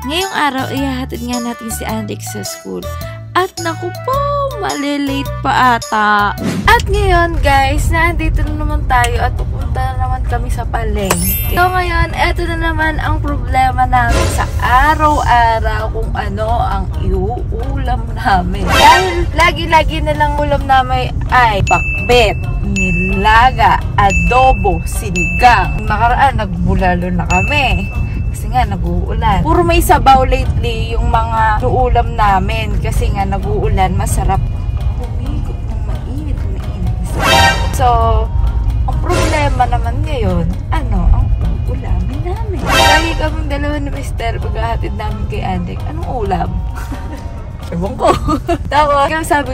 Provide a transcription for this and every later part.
Ngayong araw, ihahatid nga natin si Andic sa school. At naku po, malilate pa ata. At ngayon guys, nandito na naman tayo at pupunta na naman kami sa palengke. So ngayon, eto na naman ang problema namin sa araw-araw kung ano ang iuulam namin. Dahil lagi-lagi na lang ulam namin ay pakbet, nilaga, adobo, sinigang. Nakaraan, nagbulalo na kami. Kasi nga nag-uulan. Puro may sabaw lately yung mga ulam namin. Kasi nga nag-uulan, masarap humigop ng mainit. So, ang problema naman ngayon, ano ang ulamin namin? Lagi kaming dalawa ni Mr. Paghahatid namin kay Andic. Anong ulam? Ewan ko. Tapos,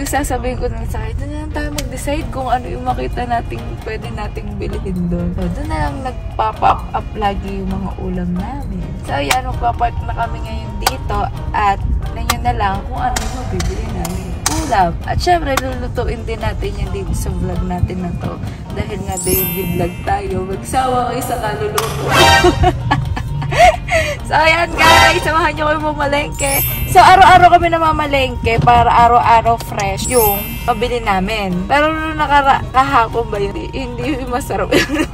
sasabihin ko na sa akin, doon na lang tayo mag-decide kung ano yung makita nating pwede nating bilhin doon. So, doon na lang nagpa-pop up lagi yung mga ulam namin. So, yan, magpa-park na kami ngayon dito at nanyan na lang kung ano yung mabibili namin ulam. At syempre, lulutuin din natin yan dito sa vlog natin na to. Dahil nga daily vlog tayo, magsawa kayo sa kaluluto. So, ayan guys, samahan nyo kayo mamalengke. So, araw-araw kami namamalengke para araw-araw fresh yung pabili namin. Pero nung kahapon ba yun, hindi masarap yun.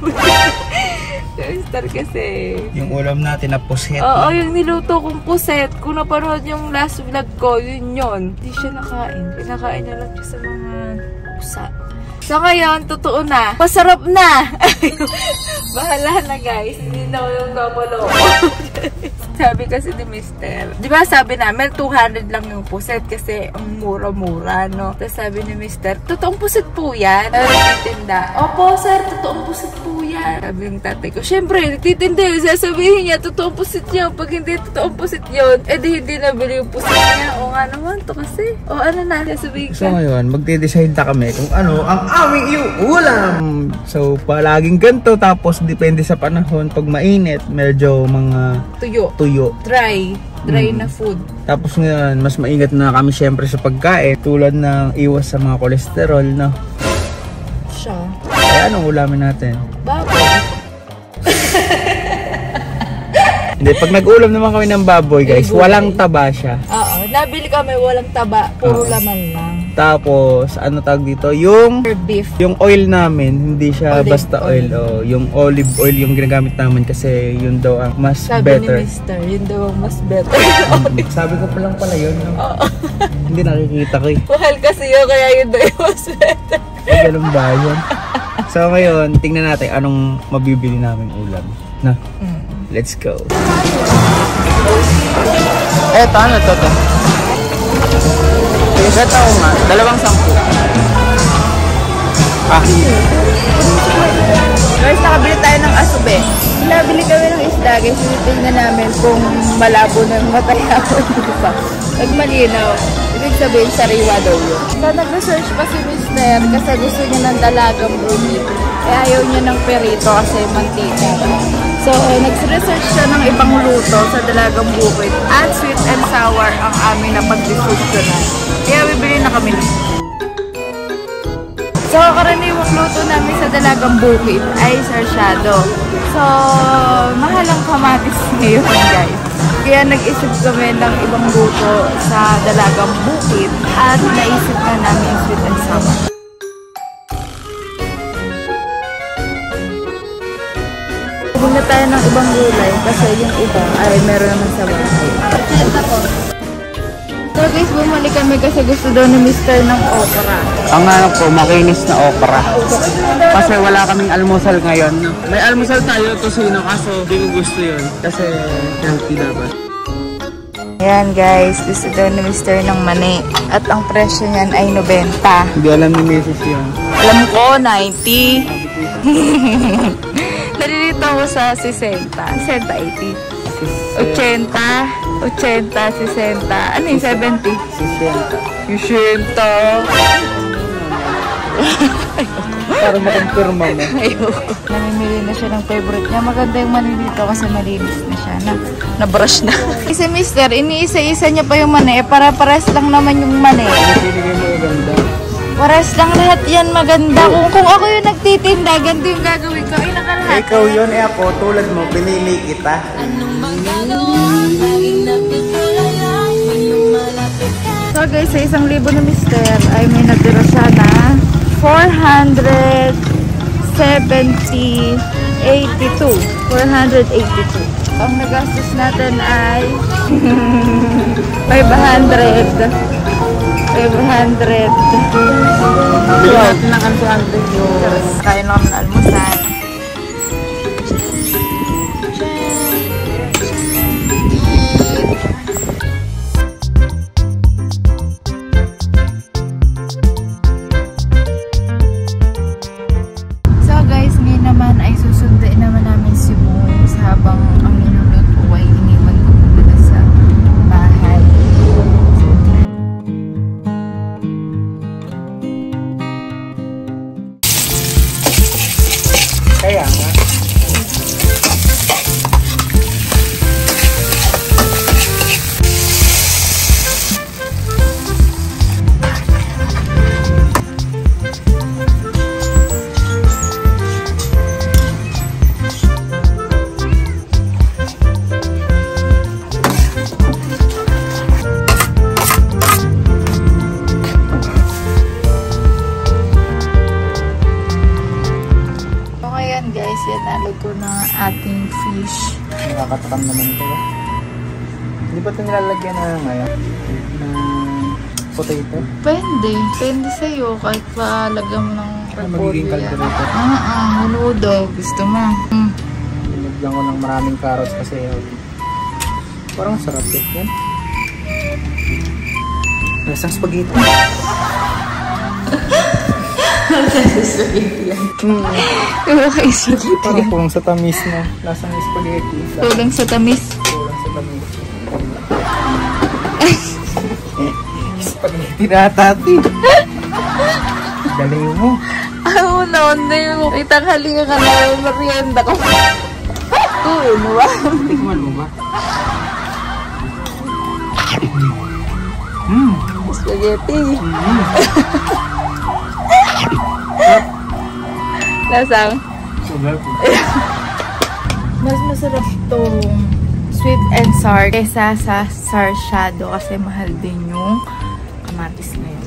Star kasi. Yung ulam natin na puset. Oo, yung niluto kong puset. Kung napanood yung last vlog ko, yun yun. Hindi siya nakain. Pinakain na lang siya sa mga pusa. So ngayon, totoo na. Masarap na! Bahala na guys. Hindi na yung gabalo. Sabi kasi ni Mr. Di ba sabi namin, 200 lang yung puset kasi ang mura-mura, no? Tapos sabi ni Mr. Totoong puset po yan? Nagtitinda. Opo, sir, totoong puset po yan. Sabi yung tatay ko, syempre, nagtitinda yun. Sasabihin niya, totoong puset yun. Pag hindi totoong puset yun, edi hindi nabili yung puset niya. O nga naman to kasi. O ano na, sasabihin ka. So ngayon, magde-decide na kami kung ano ang aming iuulam. So, palaging ganito. Tapos, depende sa panahon. Pag mainit, medyo mga tuyo. Dry na food. Tapos ngayon, mas maingat na kami syempre sa pagkain. Tulad ng iwas sa mga kolesterol, no? Siya. Kaya anong ulamin natin? Baboy. Hindi, pag nag-ulam naman kami ng baboy, guys, walang taba siya. Oo, nabili kami walang taba, puro laman lang. Tapos, ano tawag dito? Yung beef. Yung oil namin, hindi siya basta oil. Oh, yung olive oil yung ginagamit namin kasi yun daw ang mas sabi better. Sabi ni Mr. Yun daw ang mas better. Sabi ko pa lang pala yun. No? Hindi nakikita ko eh. Mahal kasi yun, kaya yun daw yung mas better. Ay, ganun ba yun? So ngayon, tingnan natin anong mabibili namin ulam. Na? Let's go. Eto, ano to? Ito nga, 210. Guys, nakabili tayo ng asube. Nabili kami ng isda, guys. Tingnan namin kung malabo na yung mataya o hindi pa. Pag malinaw, ibig sabihin sariwa daw yun. So, nag-research pa si Mr. kasi gusto niya ng dalagang bukid. Eh, ayaw niya ng perito kasi mantika. So, nag-research siya ng ibang luto sa dalagang bukid at sweet and sour ang amin na pag-desisyonan. Kaya bibili na kami nito. So, karaniwang luto namin sa dalagang bukid ay sarsyado. So, mahal ang kamatis ngayon, guys. Kaya nag-isip kami ng ibang luto sa dalagang bukid at naisip na namin yung sweet and sour. Huwag na tayo ng ibang gulay kasi yung iba ay meron naman sa bahay. So guys, bumalik kami kasi gusto daw ni Mr. ng okra. Ang ano po, makinis na okra. Kasi wala kaming almusal ngayon. May almusal tayo, tosino, kaso hindi ko gusto yun. Kasi healthy dapat. Ayan guys, gusto daw ni Mr. ng mani. At ang presyo niyan ay 90. Hindi alam ni Mrs. yun. Alam ko, 90. Nalilito ako sa 60. 80. 80, 60. Ano yung 70? 60. Para makumpirma mo. Ayoko. Namimili na siya ng favorite niya. Maganda yung mani dito kasi malinis na siya. Na-brush na. Kasi Mr. Iniisa-isa niya pa yung mani. Para pares lang naman yung mani. Pares lang lahat yan maganda. Kung ako yung nagtitinda, ganito yung gagawin ko. Ay, nakalahat. Ikaw yun, ako tulad mo, pinili kita. Anong magagawa? Laging guys, sa 1,000 ni Mister ay may natira siya na 482. Ang nagastos natin ay 500. Bili natin ng 200 yun. Kain lang na almusal. So guys, ngayon naman ay susunduin naman namin si Moons habang ang niluluto ay iniwan ko muna sa bahay. Kaya nga. Guys, yan naluto na ating fish. Nakakatakam naman ito. Hindi ba ito nilalagyan na ngayon? Potato? Pwede sa'yo kahit pa lagyan mo ng Magiging calculator. menudo. Gusto mo. Nilagyan ko ng maraming carrots kasi parang sarap eh. Yan. Lasang spaghetti. Parang kulang sa tamis na. Lasang spaghetti. Kulang sa tamis. Kulang sa tamis. Spaghetti na tati. Galing mo. Hindi mo. Itanghali ka na. Merienda ka. Uy, mo ba? Tikman mo ba? Spaghetti. Lasang? Sugar. Mas masarap tong sweet and sour kaysa sa sour shadow kasi mahal din yung kamatis na yun.